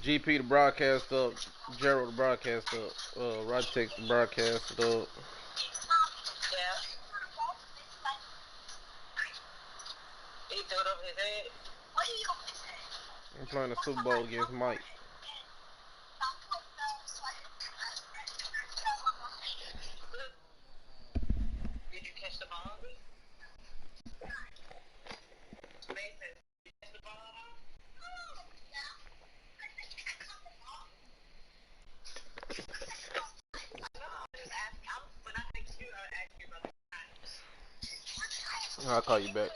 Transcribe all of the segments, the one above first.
GP the broadcast up, Gerald the broadcast up, Rotex the broadcast up. Yeah. He threw it over his head. I'm playing the Super Bowl against Mike. Did you catch the ball? Mason, did you catch the ball? I'll call you back.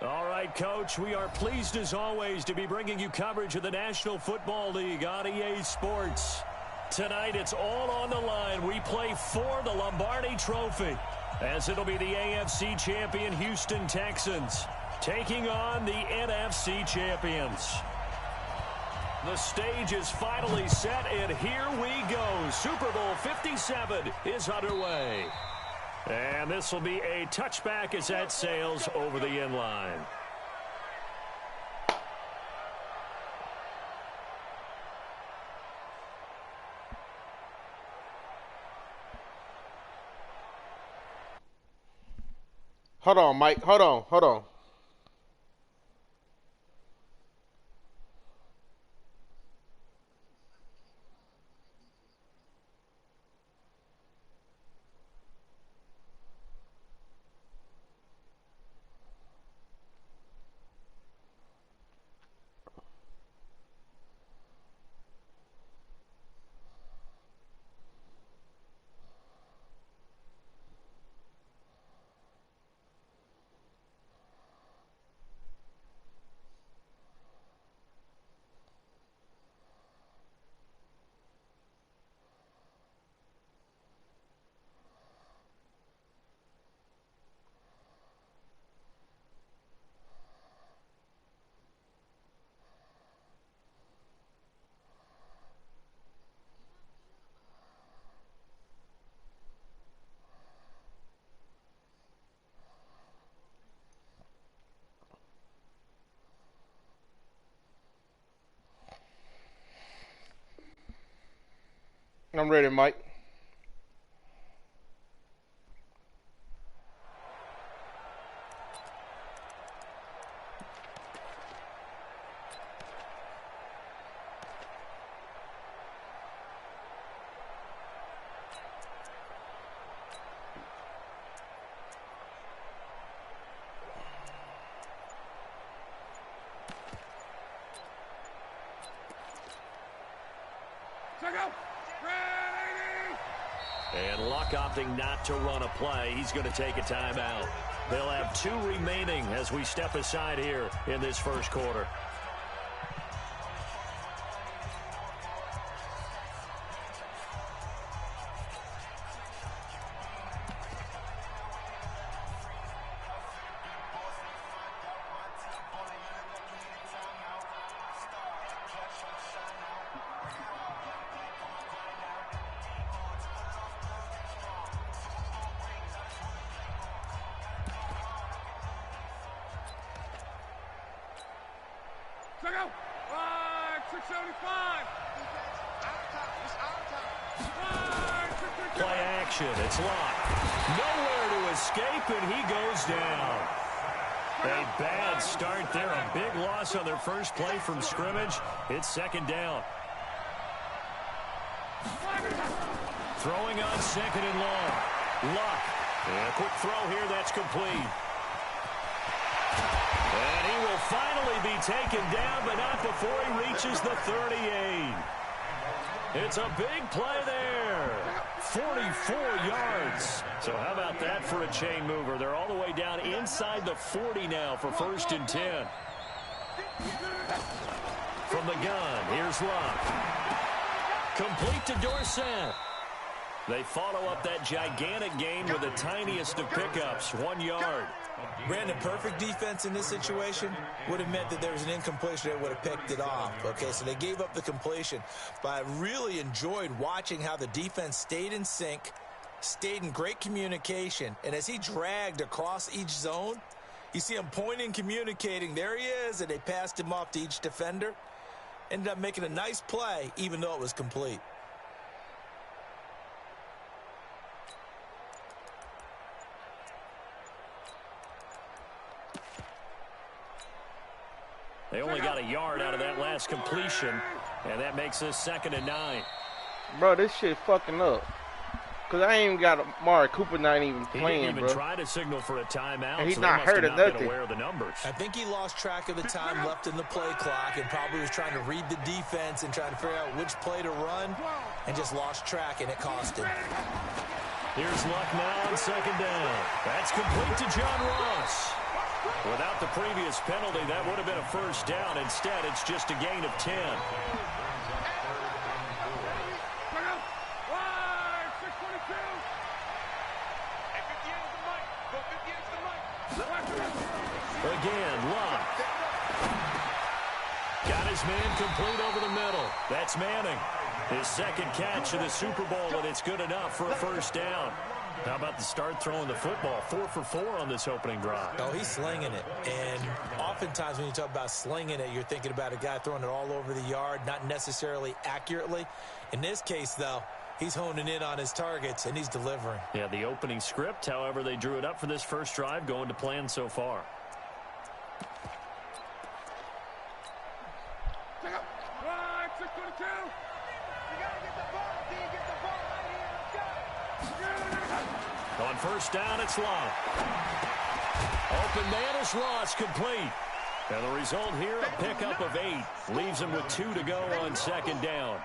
All right, Coach, we are pleased as always to be bringing you coverage of the National Football League on EA Sports. Tonight, it's all on the line. We play for the Lombardi Trophy, as it'll be the AFC champion Houston Texans taking on the NFC champions. The stage is finally set, and here we go. Super Bowl 57 is underway. And this will be a touchback as that sails over the end line. Hold on, Mike. Hold on. I'm ready, Mike. And Luck opting not to run a play. He's going to take a timeout. They'll have 2 remaining as we step aside here in this first quarter. Play action. It's locked. Nowhere to escape, and he goes down. A bad start there. A big loss on their first play from scrimmage. It's second down. Throwing on second and long. Luck. And a quick throw here. That's complete. And he will finally be taken down, but not before he reaches the 38. It's a big play there. 44 yards. So how about that for a chain mover? They're all the way down inside the 40 now for 1st and 10. From the gun, here's Luck. Complete to Dorsett. They follow up that gigantic gain with the tiniest of pickups, 1 yard. Brandon, perfect defense in this situation would have meant that there was an incompletion that would have picked it off. Okay, so they gave up the completion. But I really enjoyed watching how the defense stayed in sync, stayed in great communication, and as he dragged across each zone, You see him pointing, communicating. There he is, and they passed him off to each defender. Ended up making a nice play, even though it was complete. They only got a yard out of that last completion, and that makes this 2nd and 9. Bro, this shit fucking up. Because I ain't got Amari Cooper not even playing, bro. He didn't even try to signal for a timeout, and he's so not hurt or nothing. Aware of the numbers. I think he lost track of the time left in the play clock and probably was trying to read the defense and trying to figure out which play to run and just lost track, and it cost him. Here's Luck now on 2nd down. That's complete to John Ross. Without the previous penalty, that would have been a 1st down. Instead, it's just a gain of 10. Again, Luck. Got his man complete over the middle. That's Manning. His 2nd catch of the Super Bowl, and it's good enough for a 1st down. How about the start throwing the football? 4 for 4 on this opening drive. Oh, he's slinging it. And oftentimes when you talk about slinging it, you're thinking about a guy throwing it all over the yard, not necessarily accurately. In this case, though, he's honing in on his targets, and he's delivering. Yeah, the opening script, however, they drew it up for this first drive, going to plan so far. On 1st down, it's Long. Open man is Ross, complete. And the result here, a pickup of 8. Leaves him with 2 to go on 2nd down.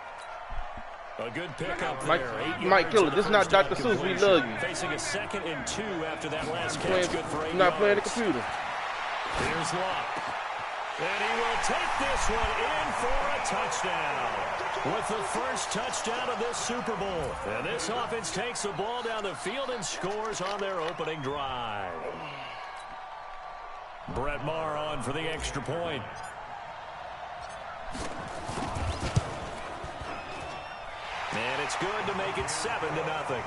A good pickup there. Mike Killer, this is not Dr. Seuss. We love you. Facing a 2nd and 2 after that last catch. Good for 8 yards. Not playing the computer. Here's Luck. And he will take this one in for a touchdown. With the first touchdown of this Super Bowl. And this offense takes the ball down the field and scores on their opening drive. Brett Maher on for the extra point. And it's good to make it 7-0.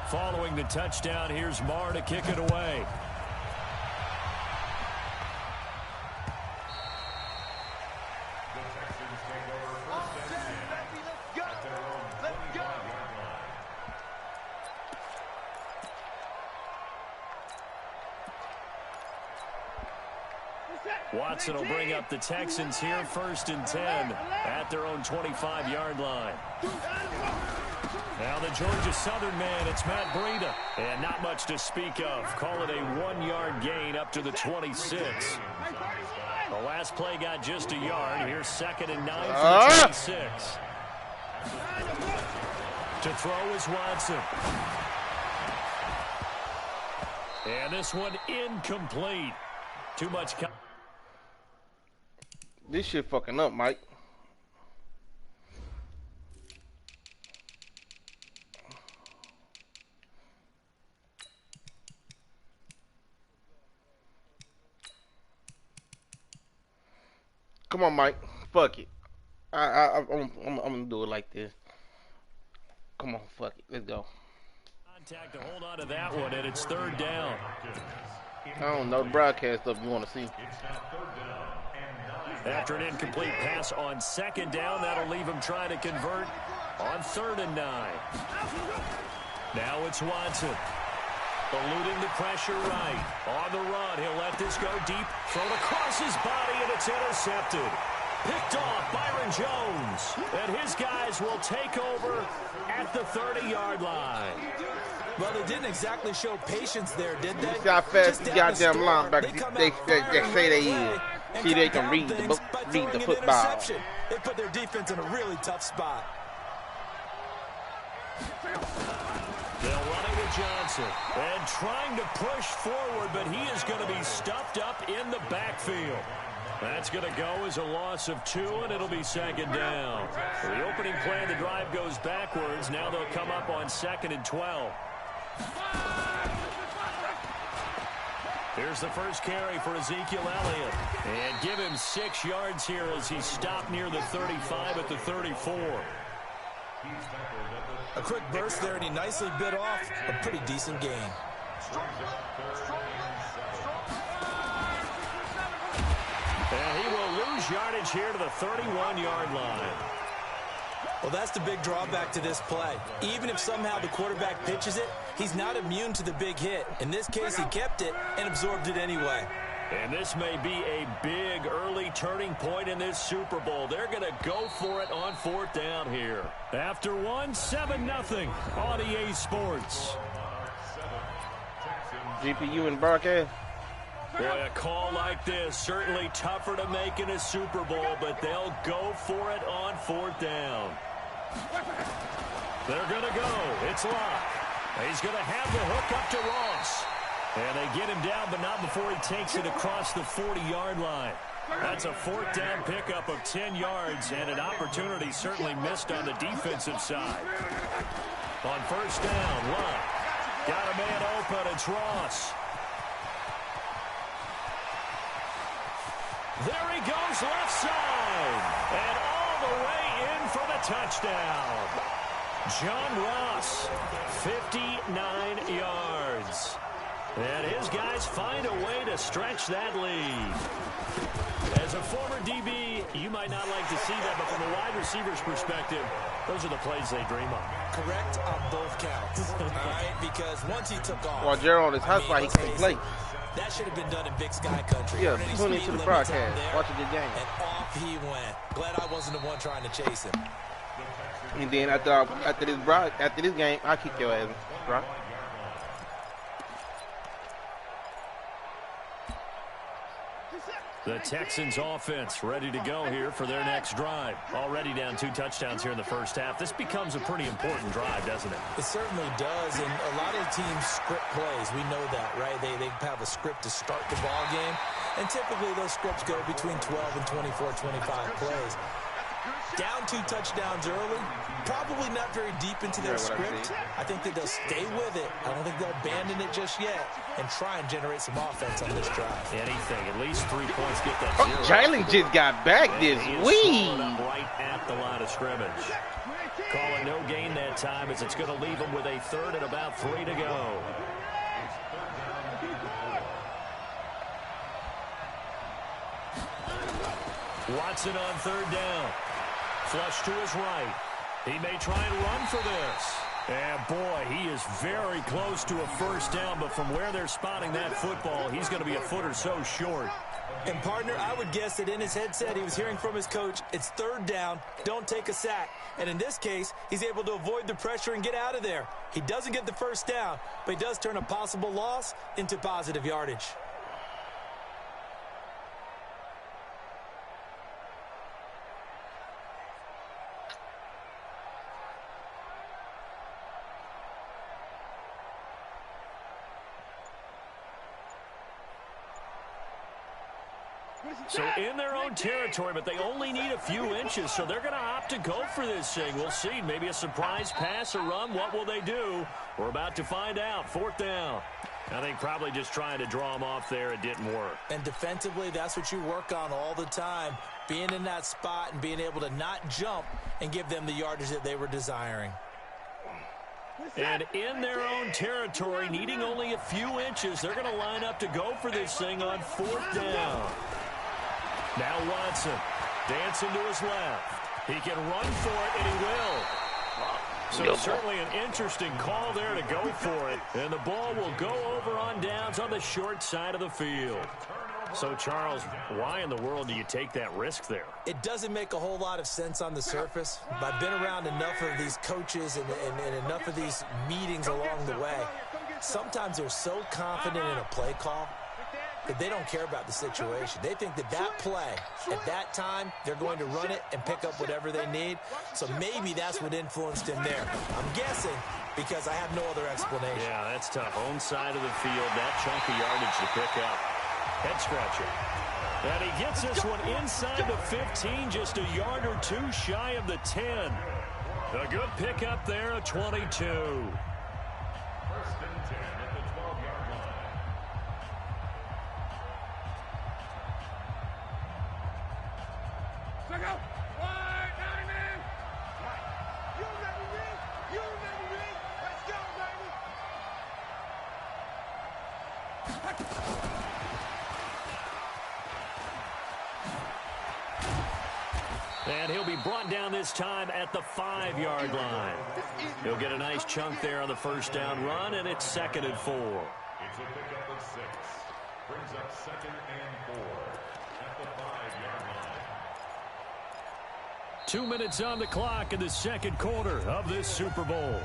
Following the touchdown, here's Maher to kick it away. Watson will bring up the Texans here, 1st and 10 at their own 25-yard line. Now the Georgia Southern man, it's Matt Breida. And not much to speak of. Call it a 1-yard gain up to the 26. The last play got just a yard. Here's 2nd and 9 for the 26. To throw is Watson. And this one incomplete. Too much. This shit fucking up, Mike. Come on, Mike. Fuck it. I'm gonna do it like this. Come on, fuck it. Let's go. Contact to hold on to that one, and it's 3rd down. I don't know the broadcast stuff you want to see. After an incomplete pass on 2nd down, that'll leave him trying to convert on 3rd and 9. Now it's Watson. Eluding the pressure right. On the run, he'll let this go deep. Thrown across his body, and it's intercepted. Picked off Byron Jones. And his guys will take over at the 30-yard line. Well, they didn't exactly show patience there, did they? See how fast the goddamn linebackers they say they is. See, they can read the football. They put their defense in a really tough spot. They'll run it with Johnson. And trying to push forward, but he is going to be stuffed up in the backfield. That's going to go as a loss of 2, and it'll be second down. The opening play of the drive goes backwards. Now they'll come up on 2nd and 12. Here's the first carry for Ezekiel Elliott. And give him 6 yards here as he stopped near the 35 at the 34. A quick burst there, and he nicely bit off a pretty decent gain. And he will lose yardage here to the 31-yard line. Well, that's the big drawback to this play. Even if somehow the quarterback pitches it, he's not immune to the big hit. In this case, he kept it and absorbed it anyway. And this may be a big early turning point in this Super Bowl. They're going to go for it on 4th down here. After 1, 7-0 on EA Sports. GPU and broadcast. Boy, a call like this, certainly tougher to make in a Super Bowl, but they'll go for it on 4th down. They're going to go. It's Locke. He's going to have the hook up to Ross. And they get him down, but not before he takes it across the 40-yard line. That's a 4th down pickup of 10 yards, and an opportunity certainly missed on the defensive side. On 1st down, Locke got a man open. It's Ross. There he goes left side. And all the way in for the touchdown. John Ross, 59 yards. And his guys find a way to stretch that lead. As a former DB, you might not like to see that, but from a wide receiver's perspective, those are the plays they dream of. Correct on both counts. All right, because once he took off. While Gerald is hot spot, he can't play. That should have been done in Big Sky Country. Yeah, tune into the broadcast, watching the game. And off he went. Glad I wasn't the one trying to chase him. And then after this game, I'll kick your ass, bro. The Texans offense ready to go here for their next drive. Already down 2 touchdowns here in the first half. This becomes a pretty important drive, doesn't it? It certainly does, and a lot of teams script plays. We know that, right? They have a script to start the ball game, and typically those scripts go between 12 and 24, 25 plays. Down 2 touchdowns early, probably not very deep into their script. I think that they'll stay with it. I don't think they'll abandon it just yet and try and generate some offense on this drive. Anything, at least 3 points, get that. Oh, Jalen just got back this week. Right at the line of scrimmage. Calling no gain that time as it's going to leave them with a 3rd and about 3 to go. Watson on 3rd down. Flush to his right. He may try and run for this. And boy, he is very close to a 1st down, but from where they're spotting that football, he's going to be a foot or so short. And partner, I would guess that in his headset he was hearing from his coach, it's 3rd down, don't take a sack. And in this case, he's able to avoid the pressure and get out of there. He doesn't get the 1st down, but he does turn a possible loss into positive yardage. So in their own territory, but they only need a few inches, so they're going to opt to go for this thing. We'll see. Maybe a surprise pass or run. What will they do? We're about to find out. 4th down. I think probably just trying to draw them off there. It didn't work. And defensively, that's what you work on all the time. Being in that spot and being able to not jump and give them the yardage that they were desiring. And in their own territory, needing only a few inches, they're going to line up to go for this thing on 4th down. Now Watson, dancing to his left. He can run for it, and he will. So certainly an interesting call there to go for it. And the ball will go over on downs on the short side of the field. So, Charles, why in the world do you take that risk there? It doesn't make a whole lot of sense on the surface. I've been around enough of these coaches and enough of these meetings along the way. Sometimes they're so confident in a play call that they don't care about the situation. They think that that play, at that time, they're going to run it and pick up whatever they need. So maybe that's what influenced him there. I'm guessing because I have no other explanation. Yeah, that's tough. Own side of the field, that chunk of yardage to pick up. Head scratcher. And he gets this one inside the 15, just a yard or two shy of the 10. A good pickup there, a 22. First and 10 at the 12-yard line. Check out. Wide, 90 man. You ready, Rick? You ready, Rick? Let's go, baby. And he'll be brought down this time at the 5-yard line. He'll get a nice chunk there on the first down run, and it's 2nd and 4. It's a pickup of 6. Brings up 2nd and 4 at the 5-yard line. 2 minutes on the clock in the second quarter of this Super Bowl.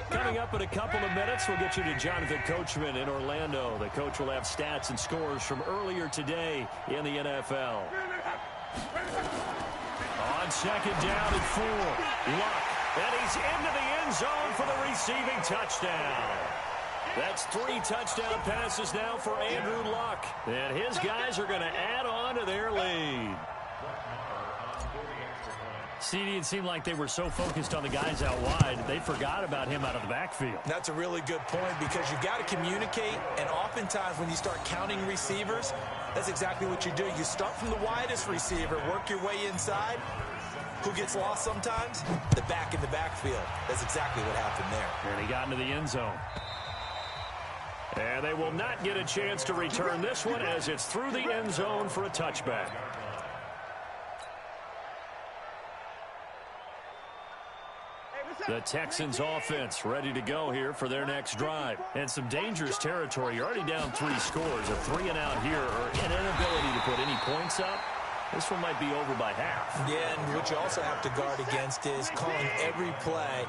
Coming up in a couple of minutes, we'll get you to Jonathan Coachman in Orlando. The coach will have stats and scores from earlier today in the NFL. On 2nd down and 4, Luck. And he's into the end zone for the receiving touchdown. That's 3 touchdown passes now for Andrew Luck. And his guys are going to add on to their lead. CD, it seemed like they were so focused on the guys out wide, they forgot about him out of the backfield. That's a really good point because you've got to communicate, and oftentimes when you start counting receivers, that's exactly what you do. You start from the widest receiver, work your way inside. Who gets lost sometimes? The back in the backfield. That's exactly what happened there. And he got into the end zone. And they will not get a chance to return this one as it's through the end zone for a touchback. The Texans offense ready to go here for their next drive. And some dangerous territory. You're already down 3 scores. A 3 and out here or an inability to put any points up. This one might be over by half. Yeah, and what you also have to guard against is calling every play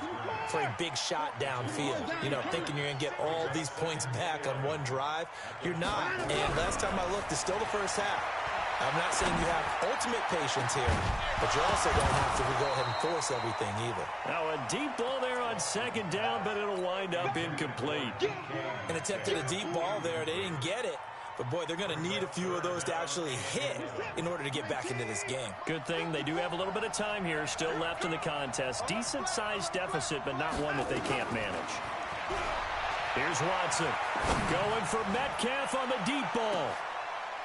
for a big shot downfield. You know, thinking you're going to get all these points back on one drive. You're not. And last time I looked, it's still the first half. I'm not saying you have ultimate patience here, but you also don't have to go ahead and force everything either. Now a deep ball there on 2nd down, but it'll wind up incomplete. An attempt at a deep ball there. They didn't get it. But, boy, they're going to need a few of those to actually hit in order to get back into this game. Good thing they do have a little bit of time here still left in the contest. Decent-sized deficit, but not one that they can't manage. Here's Watson going for Metcalf on the deep ball.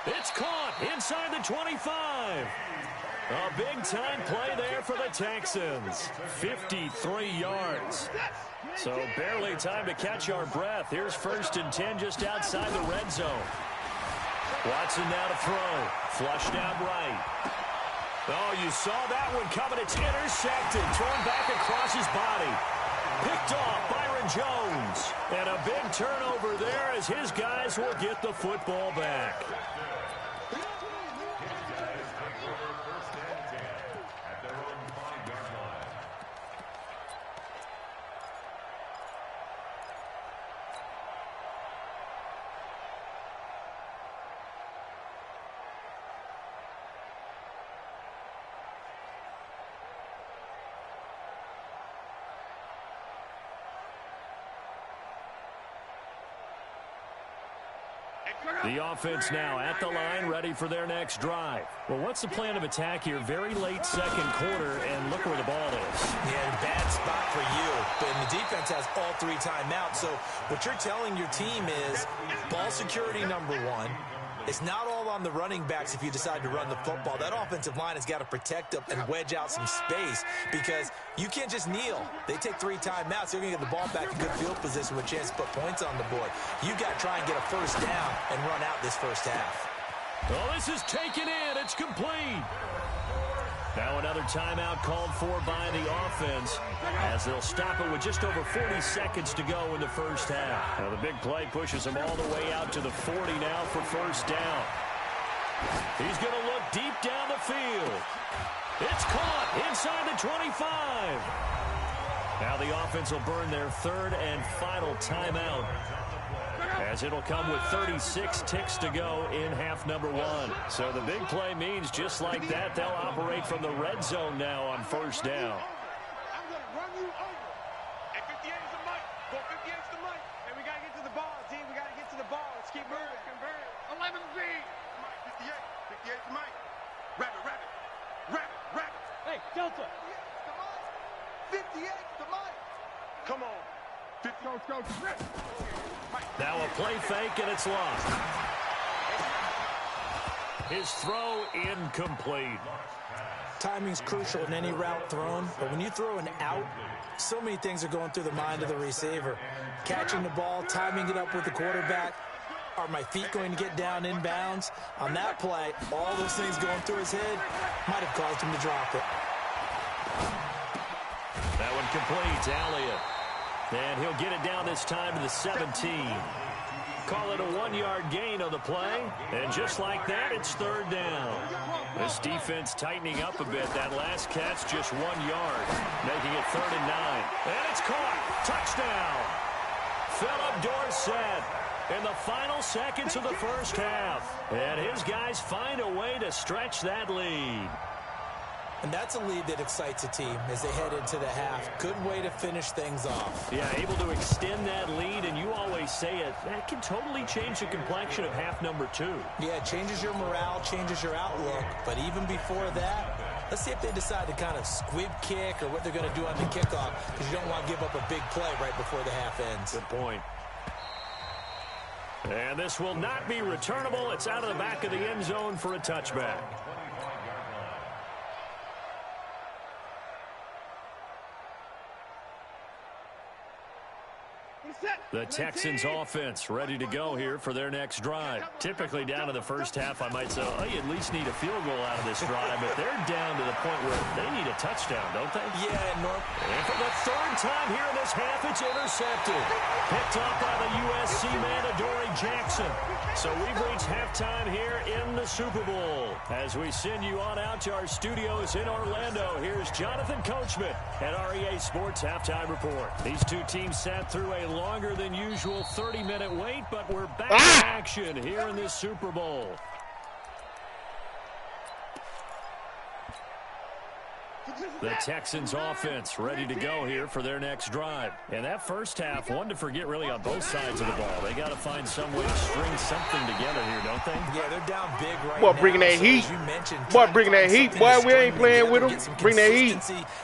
It's caught inside the 25. A big-time play there for the Texans. 53 yards. So barely time to catch our breath. Here's 1st and 10 just outside the red zone. Watson now to throw. Flushed out right. Oh, you saw that one coming. It's intercepted. Thrown back across his body. Picked off Byron Jones. And a big turnover there as his guys will get the football back. The offense now at the line, ready for their next drive. Well, what's the plan of attack here? Very late second quarter, and look where the ball is. Yeah, bad spot for you. But the defense has all 3 timeouts. So what you're telling your team is ball security number 1. It's not all on the running backs if you decide to run the football. That offensive line has got to protect them and wedge out some space because you can't just kneel. They take 3 timeouts. They're going to get the ball back in good field position with a chance to put points on the board. You got to try and get a first down and run out this first half. Well, this is taken in. It's complete. Now another timeout called for by the offense as they'll stop it with just over 40 seconds to go in the first half. Now the big play pushes them all the way out to the 40 now for first down. He's going to look deep down the field. It's caught inside the 25. Now the offense will burn their 3rd and final timeout as it'll come with 36 ticks to go in half number 1. So the big play means just like that, they'll operate from the red zone now on first down. I'm going to run you over. At 58 is a mic. 58's the mic. Hey, we got to get to the ball, team. We got to get to the ball. Let's keep moving. 11 Z. 58. 58's the mic. Rabbit. Hey, Delta. 58's the mic. Come on. 50. Go. Now a play fake, and it's lost. His throw incomplete. Timing's crucial in any route thrown, but when you throw an out, so many things are going through the mind of the receiver. Catching the ball, timing it up with the quarterback. Are my feet going to get down inbounds? On that play, all those things going through his head might have caused him to drop it. That one completes. Elliott. And he'll get it down this time to the 17. Call it a 1-yard gain on the play. And just like that, it's third down. This defense tightening up a bit. That last catch, just 1 yard, making it 3rd and 9. And it's caught. Touchdown. Philip Dorsett in the final seconds of the first half. And his guys find a way to stretch that lead. And that's a lead that excites a team as they head into the half. Good way to finish things off. Yeah, able to extend that lead, and you always say it, that can totally change the complexion of half number 2. Yeah, it changes your morale, changes your outlook. But even before that, let's see if they decide to kind of squib kick or what they're going to do on the kickoff, because you don't want to give up a big play right before the half ends. Good point. And this will not be returnable. It's out of the back of the end zone for a touchback. The Texans offense ready to go here for their next drive. Typically down to the first half, I might say, oh, you at least need a field goal out of this drive, but they're down to the point where they need a touchdown, don't they? Yeah, Norm. And for the 3rd time here in this half, it's intercepted. Picked up by the USC man, Adoree Jackson. So we've reached halftime here in the Super Bowl. As we send you on out to our studios in Orlando, here's Jonathan Coachman at REA Sports Halftime Report. These two teams sat through a longer than usual 30-minute wait, but we're back in action here in this Super Bowl. The Texans offense ready to go here for their next drive. And that first half, one to forget really on both sides of the ball. They got to find some way to string something together here, don't they? Yeah, they're down big right Boy, now. bringing that heat. As you mentioned, Boy, bringing that heat. Boy, we ain't playing with them. Bring that heat.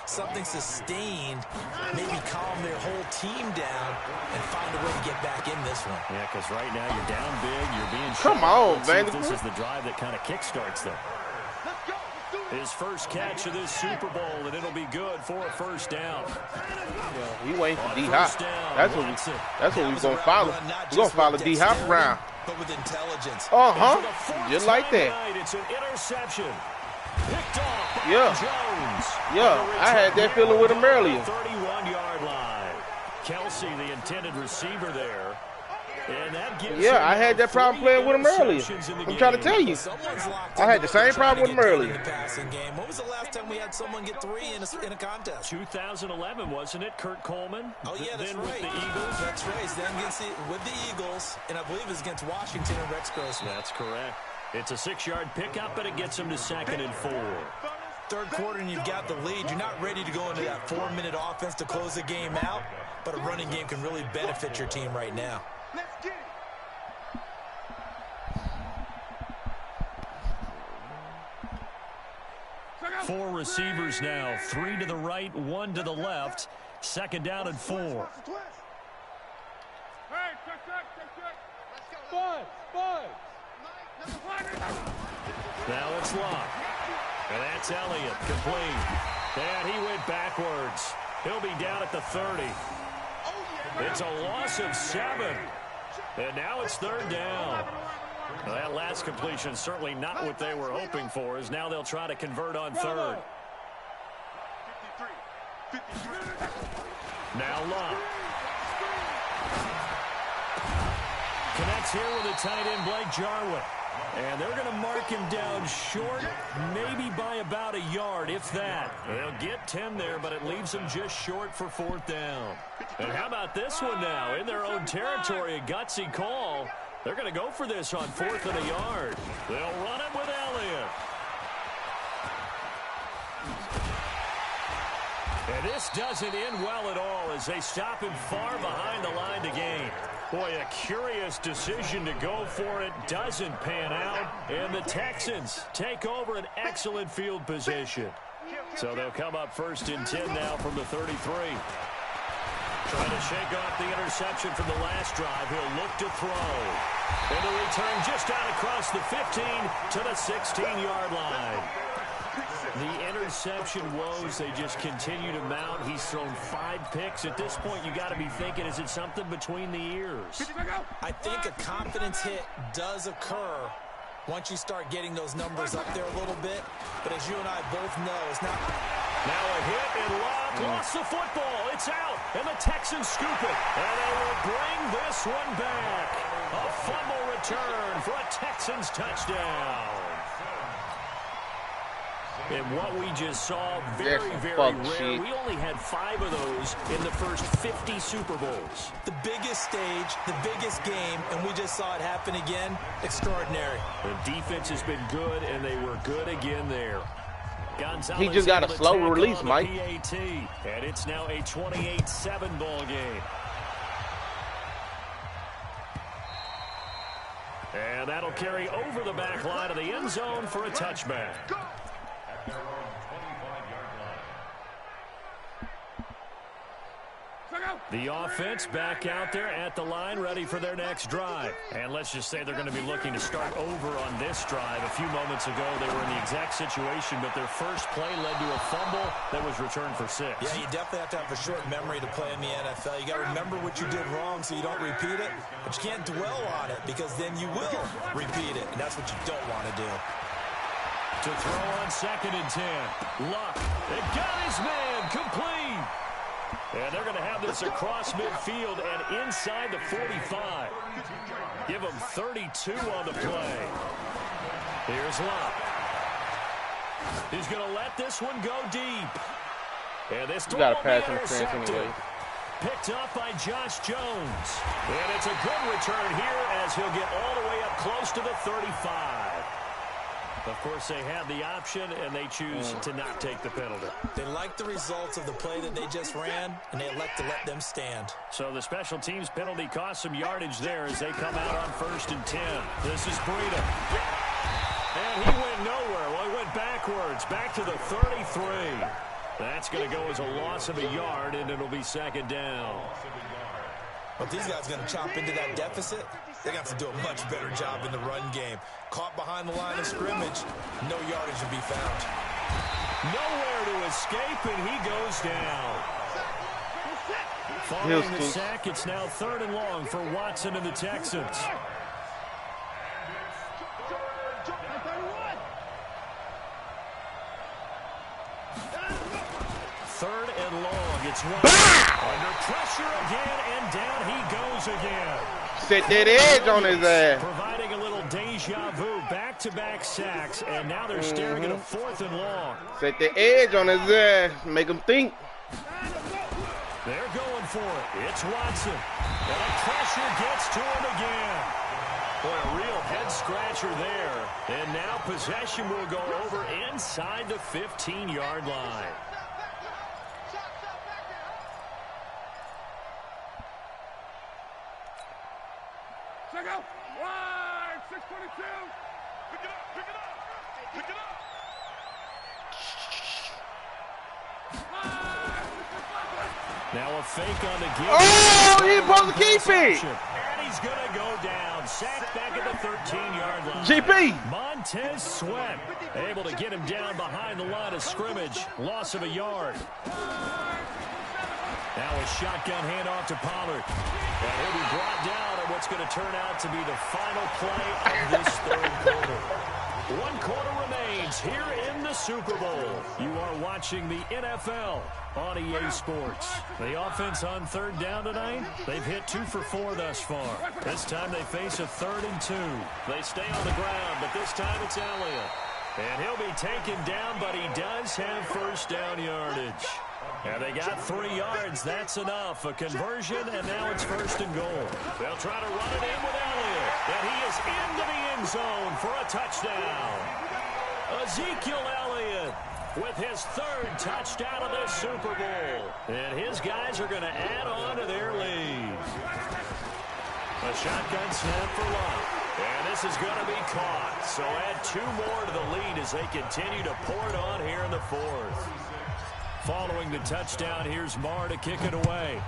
Something sustained, maybe calm their whole team down and find a way to get back in this one. Yeah, because right now you're down big. You're being Come on, man. This is the drive that kind of kickstarts them. His first catch of this Super Bowl, and it'll be good for a first down. Yeah, he waiting for D-Hop. That's what we're going to follow. We're going to follow D-Hop around. But with intelligence. Just like that. It's an interception. Picked off by Yeah. Jones. Yeah, I had that feeling with him earlier. 31-yard line. Kelsey, the intended receiver there. And that gives I had that problem playing with him earlier. I'm trying to tell you. I had the same problem with him earlier. When was the last time we had someone get 3 in a contest? 2011, wasn't it? Kurt Coleman. Oh, yeah, that's then right. with the Eagles. That's right. Then with the Eagles, and I believe it was against Washington and Rex Grossman. That's correct. It's a 6-yard pickup, but it gets them to 2nd and 4. Third quarter, and you've got the lead. You're not ready to go into that 4-minute offense to close the game out, but a running game can really benefit your team right now. Let's get it. 4 receivers now. 3 to the right, 1 to the left. 2nd down and 4. Hey, check. Bud. Now it's locked. And that's Elliott, complete. And he went backwards. He'll be down at the 30. It's a loss of 7. And now it's 3rd down. Well, that last completion certainly not what they were hoping for, as now they'll try to convert on 3rd. Now Love. Connects here with a tight end, Blake Jarwin. And they're going to mark him down short, maybe by about a yard, if that. They'll get 10 there, but it leaves them just short for 4th down. And how about this one now? In their own territory, a gutsy call. They're going to go for this on 4th and a yard. They'll run it with Elliott. And this doesn't end well at all as they stop him far behind the line to gain. Boy, a curious decision to go for it. Doesn't pan out. And the Texans take over an excellent field position. So they'll come up 1st and 10 now from the 33. Trying to shake off the interception from the last drive. He'll look to throw. And the return just out across the 15 to the 16-yard line. The interception woes, they just continue to mount. He's thrown 5 picks. At this point, you got to be thinking, is it something between the ears? I think a confidence hit does occur once you start getting those numbers up there a little bit. But as you and I both know, it's not. Now a hit and Locke lost the football. It's out, and the Texans scoop it. And they will bring this one back. A fumble return for a Texans touchdown. And what we just saw, very rare. We only had 5 of those in the first 50 Super Bowls. The biggest stage, the biggest game, and we just saw it happen again. Extraordinary. The defense has been good, and they were good again there. Gonzalez he just got a slow release, Mike. PAT, and it's now a 28-7 ball game. And that'll carry over the back line of the end zone for a touchback. At their own 25-yard line. The offense back out there at the line, ready for their next drive. And let's just say they're going to be looking to start over on this drive. A few moments ago, they were in the exact situation, but their first play led to a fumble that was returned for 6. Yeah, you definitely have to have a short memory to play in the NFL. You got to remember what you did wrong so you don't repeat it, but you can't dwell on it because then you will repeat it, and that's what you don't want to do. To throw on 2nd and 10. Luck. It got his man complete. And they're going to have this across midfield and inside the 45. Give them 32 on the play. Here's Luck. He's going to let this one go deep. And this you got to pass intercepted. anyway. Picked up by Josh Jones. And it's a good return here as he'll get all the way up close to the 35. Of course, they have the option, and they choose to not take the penalty. They like the results of the play that they just ran, and they elect to let them stand. So the special teams penalty cost some yardage there as they come out on 1st and 10. This is Breida. And he went nowhere. Well, he went backwards, back to the 33. That's going to go as a loss of a yard, and it'll be 2nd down. But these guys are going to chop into that deficit. They got to do a much better job in the run game. Caught behind the line of scrimmage, no yardage to be found. Nowhere to escape, and he goes down. Following the sack, it's now 3rd and long for Watson and the Texans. 3rd and long. It's Watson. Under pressure again, and down he goes again. Set that edge on his ass. Providing a little deja vu, back-to-back sacks, and now they're staring at a 4th and long. Set the edge on his ass. Make him think. They're going for it. It's Watson. And the pressure gets to him again. Boy, a real head-scratcher there. And now possession will go over inside the 15-yard line. Check out. Line 622. Pick it up. Pick it up. Pick it up. Now a fake on the give. Oh, he's supposed to keep it. And he's going to go down. Sacked back at the 13-yard line. GP. Montez Sweat able to get him down behind the line of scrimmage. Loss of a yard. Now a shotgun handoff to Pollard. And he'll be brought down on what's going to turn out to be the final play of this 3rd quarter. 1 quarter remains here in the Super Bowl. You are watching the NFL on EA Sports. The offense on 3rd down tonight, they've hit 2 for 4 thus far. This time they face a 3rd and 2. They stay on the ground, but this time it's Elliott. And he'll be taken down, but he does have 1st down yardage. And they got 3 yards. That's enough. A conversion, and now it's 1st and goal. They'll try to run it in with Elliott. And he is into the end zone for a touchdown. Ezekiel Elliott with his third touchdown of this Super Bowl. And his guys are going to add on to their lead. A shotgun snap for Love. And this is going to be caught. So add 2 more to the lead as they continue to pour it on here in the fourth. Following the touchdown, here's Marr to kick it away.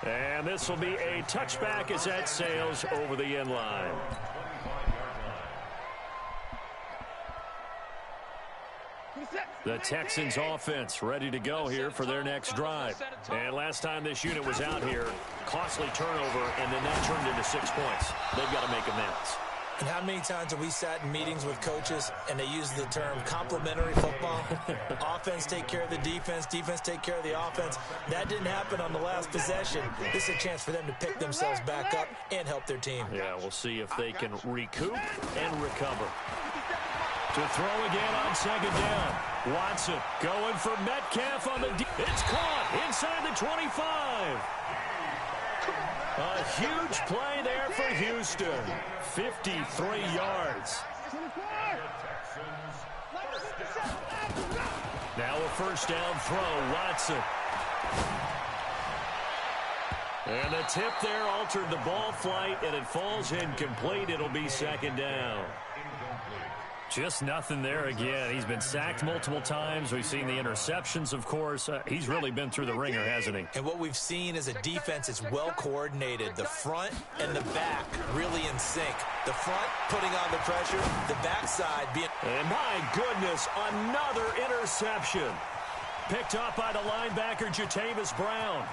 And this will be a touchback as that sails over the end line. The Texans offense ready to go here for their next drive. And last time this unit was out here, costly turnover, and then that turned into 6 points. They've got to make amends. And how many times have we sat in meetings with coaches and they use the term complementary football? Offense take care of the defense, defense take care of the offense. That didn't happen on the last possession. This is a chance for them to pick themselves back up and help their team. Yeah, we'll see if they can recoup and recover. To throw again on second down. Watson going for Metcalf on the it's caught inside the 25. A huge play there for Houston. 53 yards. Now a first down throw. Watson. And the tip there altered the ball flight, and it falls incomplete. It'll be second down. Just nothing there again. He's been sacked multiple times. We've seen the interceptions, of course. He's really been through the ringer, hasn't he? And what we've seen is a defense that's well coordinated. The front and the back really in sync. The front putting on the pressure, the backside being... And my goodness, another interception. Picked up by the linebacker, Jatavis Brown.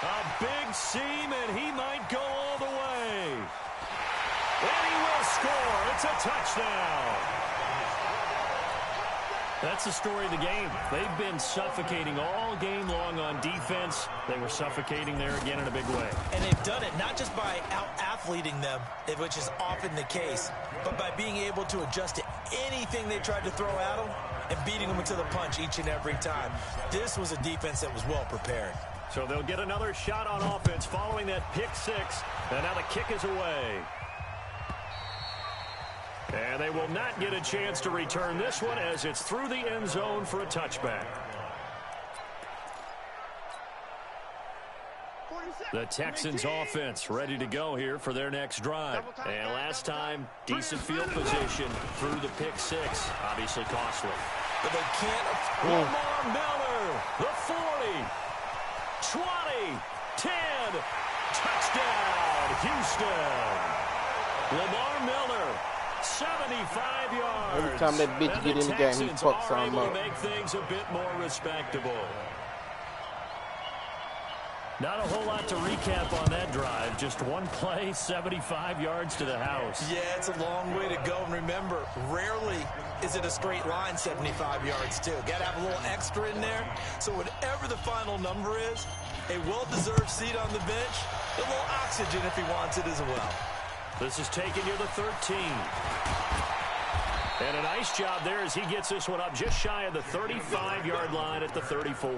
A big seam, and he might go all the way. And he will score. It's a touchdown. That's the story of the game. They've been suffocating all game long on defense. They were suffocating there again in a big way. And they've done it not just by out-athleting them, which is often the case, but by being able to adjust to anything they tried to throw at them and beating them to the punch each and every time. This was a defense that was well prepared. So they'll get another shot on offense following that pick six. And now the kick is away. And they will not get a chance to return this one as it's through the end zone for a touchback. The Texans offense ready to go here for their next drive. And last time, decent field position through the pick six. Obviously costly. But they can't... Lamar Miller, the 40, 20, 10, touchdown, Houston. Lamar Miller. 75 yards. Every time that bitch get in the game, he fucks something up. Make things a bit more respectable. Not a whole lot to recap on that drive. Just one play, 75 yards to the house. Yeah, it's a long way to go. And remember, rarely is it a straight line 75 yards, too. Got to have a little extra in there. So whatever the final number is, a well-deserved seat on the bench, a little oxygen if he wants it as well. This is taken near the 13. And a nice job there as he gets this one up just shy of the 35-yard line at the 34.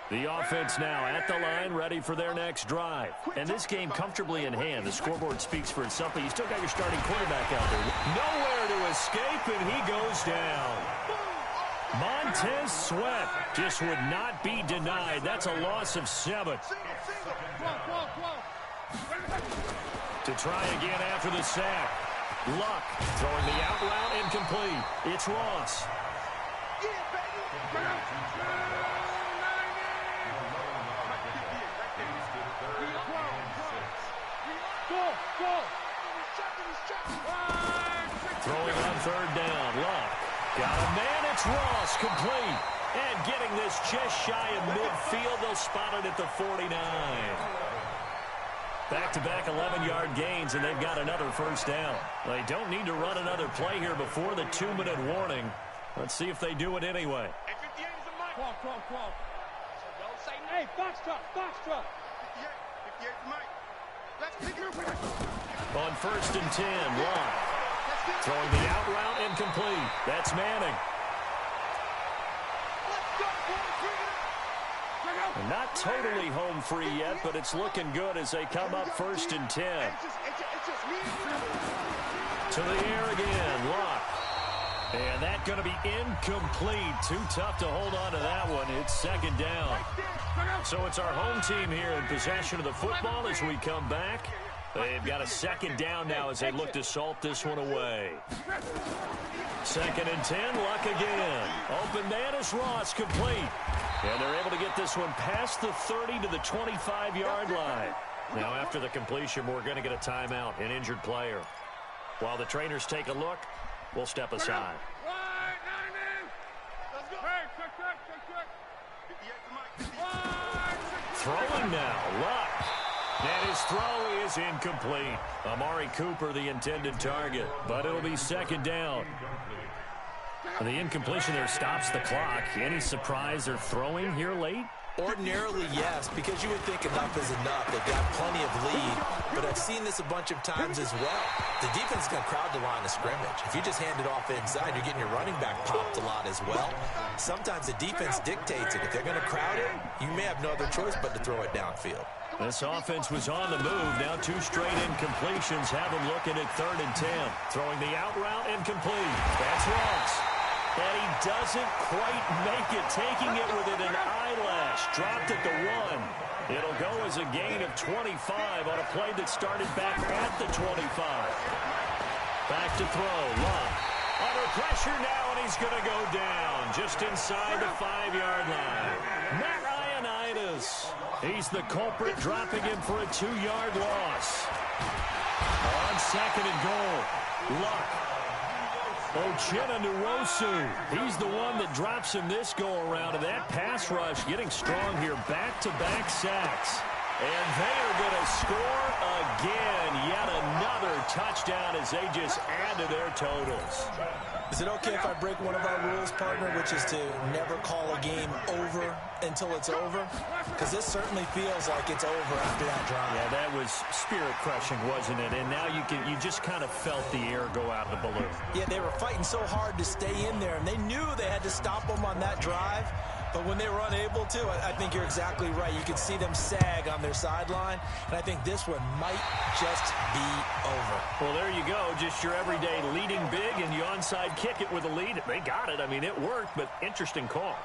The offense now at the line, ready for their next drive. And this game comfortably in hand. The scoreboard speaks for itself, but you still got your starting quarterback out there. Nowhere to escape, and he goes down. Montez Sweat just would not be denied. That's a loss of 7. To try again after the sack. Luck throwing the out route incomplete. It's Ross. Throwing on third down. Luck. Got a man, it's Ross, complete. And getting this just shy of midfield, they'll spot it at the 49. Back-to-back 11-yard gains, and they've got another first down. They don't need to run another play here before the 2-minute warning. Let's see if they do it anyway. Hey, 58 is a mic. Qual. So don't say, hey, Foxtrot. 58 is Mike. Let's pick it up. On first and 10, Long. Throwing the out route incomplete. That's Manning. And not totally home free yet, but it's looking good as they come up 1st and 10. To the air again, Luck. And that's going to be incomplete. Too tough to hold on to that one. It's 2nd down. So it's our home team here in possession of the football as we come back. They've got a 2nd down now as they look to salt this one away. 2nd and 10, Luck again. Open man is Ross, complete. And they're able to get this one past the 30 to the 25-yard line. Now after the completion, we're going to get a timeout, an injured player. While the trainers take a look, we'll step aside. Throwing now, Luck. And his throw is incomplete. Amari Cooper, the intended target, but it'll be 2nd down. The incompletion there stops the clock. Any surprise they're throwing here late? Ordinarily, yes, because you would think enough is enough. They've got plenty of lead, but I've seen this a bunch of times as well. The defense is going to crowd the line of scrimmage. If you just hand it off inside, you're getting your running back popped a lot as well. Sometimes the defense dictates it. If they're going to crowd it, you may have no other choice but to throw it downfield. This offense was on the move. Now 2 straight incompletions have them looking at 3rd and 10. Throwing the out route incomplete. That's Ross. And he doesn't quite make it, taking it within an eyelash. Dropped at the 1. It'll go as a gain of 25 on a play that started back at the 25. Back to throw. Luck. Under pressure now, and he's going to go down just inside the 5-yard line. Matt Ioannidis. He's the culprit, dropping him for a 2-yard loss. On 2nd and goal. Luck. Ochena Nwosu, he's the one that drops him this go-around. And that pass rush getting strong here. Back-to-back sacks. And they are going to score again. Yet another touchdown as they just add to their totals. Is it okay if I break one of our rules, partner, which is to never call a game over until it's over? Because this certainly feels like it's over after that drive. Yeah, that was spirit-crushing, wasn't it? And now you just kind of felt the air go out of the balloon. Yeah, they were fighting so hard to stay in there, and they knew they had to stop them on that drive. But when they were unable to, I think you're exactly right. You could see them sag on their sideline, and I think this one might just be over. Well, there you go. Just your everyday leading big, and you onside kick it with a lead. They got it. I mean, it worked, but interesting call.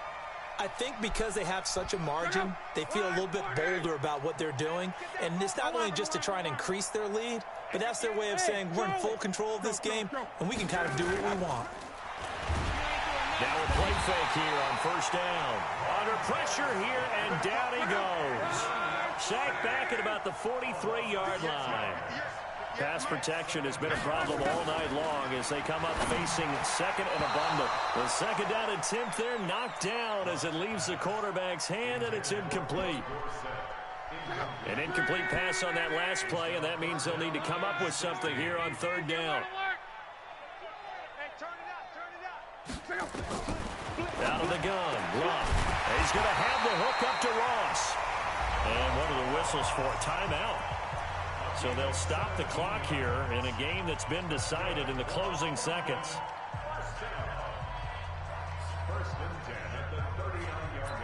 I think because they have such a margin, they feel a little bit bolder about what they're doing. And it's not only just to try and increase their lead, but that's their way of saying we're in full control of this game, and we can kind of do what we want. Now a play fake here on 1st down. Under pressure here, and down he goes. Sacked back at about the 43-yard line. Pass protection has been a problem all night long as they come up facing 2nd and abundant. The 2nd down and 10th there, knocked down as it leaves the quarterback's hand, and it's incomplete. An incomplete pass on that last play, and that means they'll need to come up with something here on 3rd down. Out of the gun, Luck. He's going to have the hook up to Ross. And what are the whistles for? Timeout. So they'll stop the clock here in a game that's been decided in the closing seconds. 1st and 10 at the 39-yard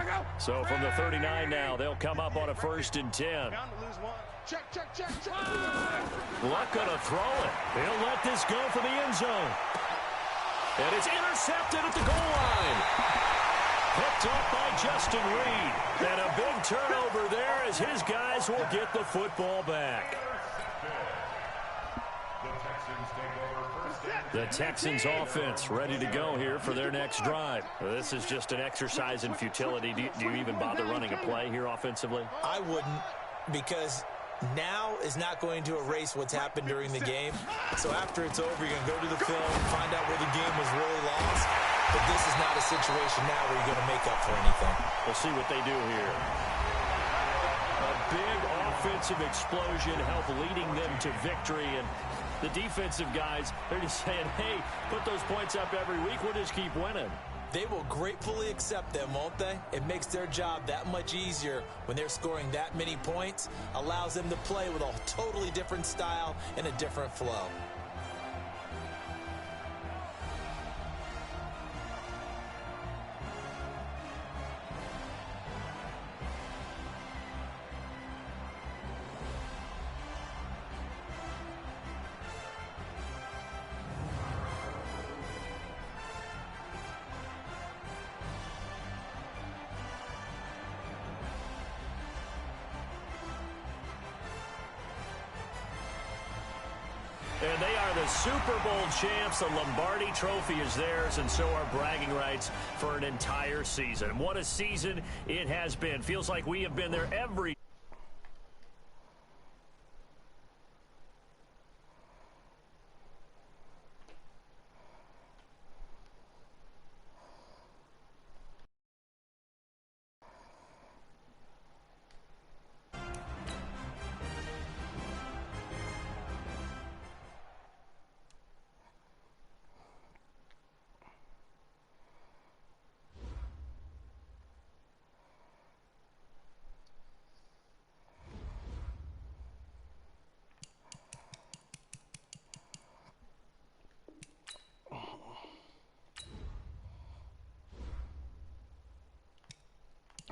line. So from the 39 now, they'll come up on a 1st and 10. Luck gonna throw it. He'll let this go for the end zone. And it's intercepted at the goal line. Picked up by Justin Reed. And a big turnover there as his guys will get the football back. The Texans offense ready to go here for their next drive. This is just an exercise in futility. Do you even bother running a play here offensively? I wouldn't, because now is not going to erase what's happened during the game. So after it's over, you're going to go to the film, find out where the game was really lost. But this is not a situation now where you're going to make up for anything. We'll see what they do here. A big offensive explosion help leading them to victory. And the defensive guys, they're just saying, hey, put those points up every week. We'll just keep winning. They will gratefully accept them, won't they? It makes their job that much easier when they're scoring that many points. Allows them to play with a totally different style and a different flow. And they are the Super Bowl champs. The Lombardi Trophy is theirs, and so are bragging rights for an entire season. What a season it has been. Feels like we have been there every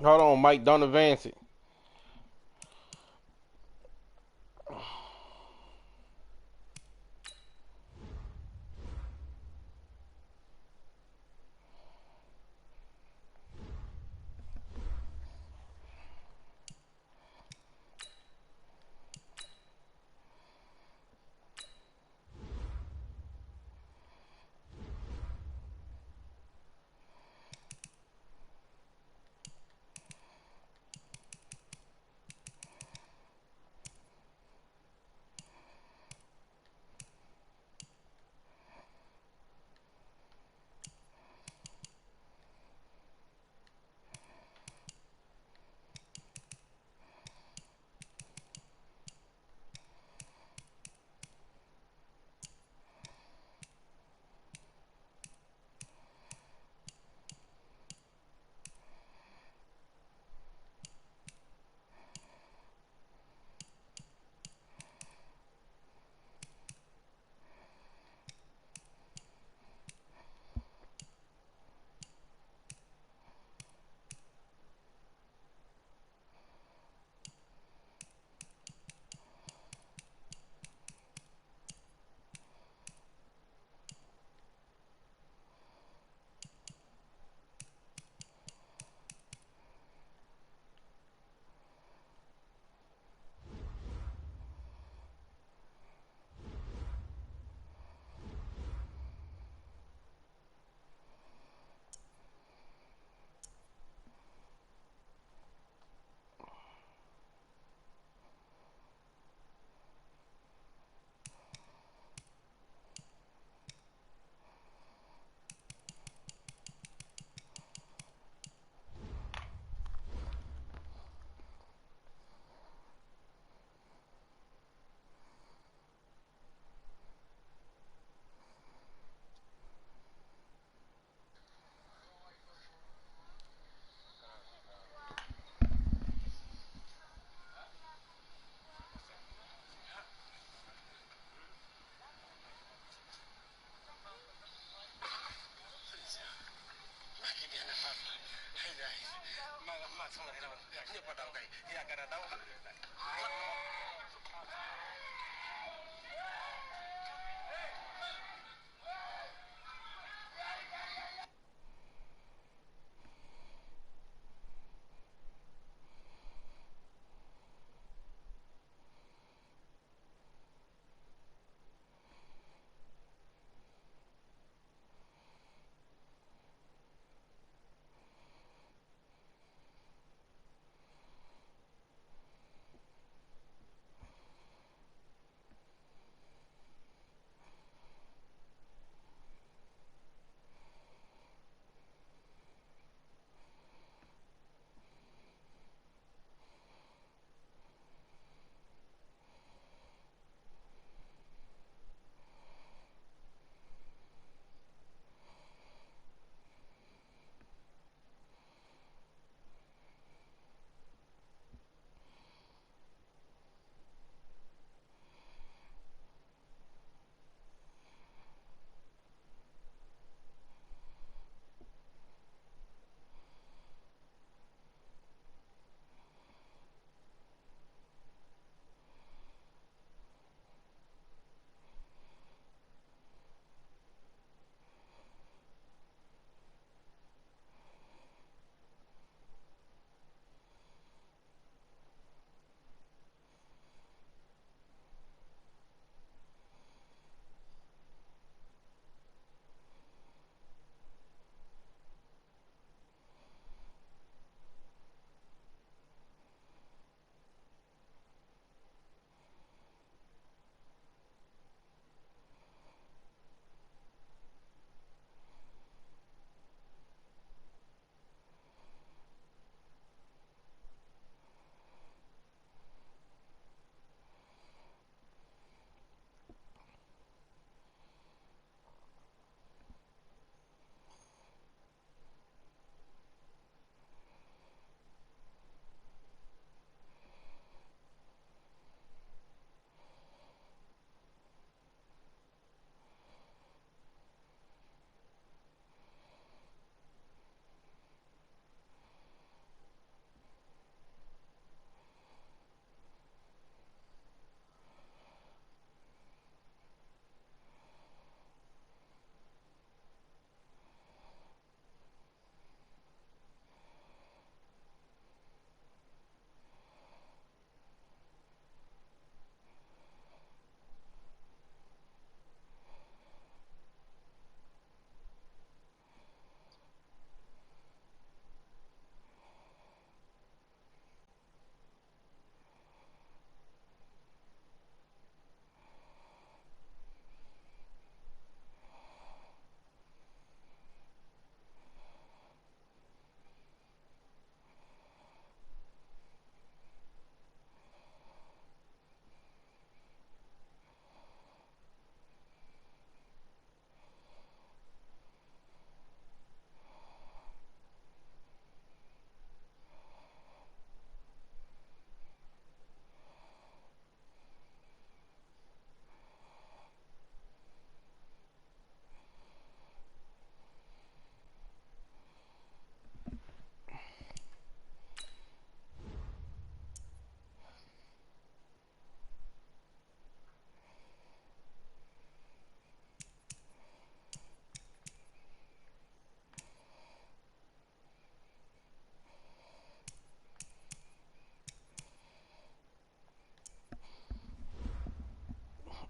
Hold on, Mike. Don't advance it.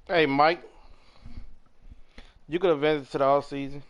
Hey, Mike, you could have vented to the all season.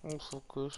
I'm so good.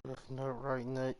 Left nut, right nut.